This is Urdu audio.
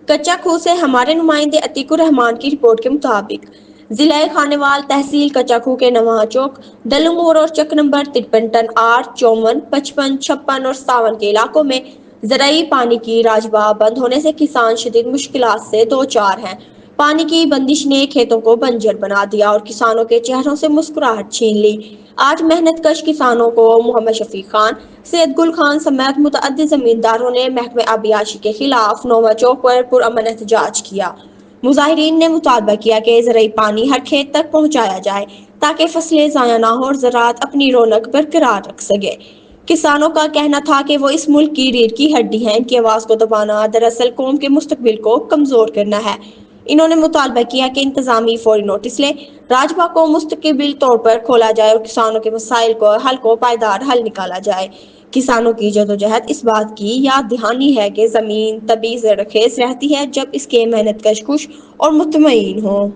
کچا کھو سے ہمارے نمائندے عتیق الرحمان کی رپورٹ کے مطابق ضلع خانیوال تحصیل کچا کھو کے نواں چوک ڈلمور اور چک نمبر 53 ٹن 8 54 55 56 اور 57 کے علاقوں میں زرعی پانی کی راجباہ بند ہونے سے کسان شدید مشکلات سے دوچار ہیں۔ پانی کی بندش نے کھیتوں کو بنجر بنا دیا اور کسانوں کے چہروں سے مسکراہٹ چھین لی۔ آج محنت کش کسانوں کو محمد شفیق خان، سید گل خان سمیت متعدد زمینداروں نے محکمہ آبیاشی کے خلاف نواں چوک پر پرامن احتجاج کیا۔ مظاہرین نے مطالبہ کیا کہ زرعی پانی ہر کھیت تک پہنچایا جائے تاکہ فصلیں ضائع نہ ہوں اور زراعت اپنی رونق برقرار رکھ سکے۔ کسانوں کا کہنا تھا کہ وہ اس ملک کی ریڑھ کی ہڈی ہیں، ان کی آواز کو دبانا دراصل قوم کے مستقبل کو کمزور کرنا ہے۔ انہوں نے مطالبہ کیا کہ انتظامیہ فوری نوٹس لے، راجباہ کو مستقل طور پر کھولا جائے اور کسانوں کے مسائل کو پائیدار حل نکالا جائے۔ کسانوں کی جدوجہد اس بات کی یاد دہانی ہے کہ زمین تبھی زرخیز رہتی ہے جب اس کے محنت کش اور مطمئن ہوں۔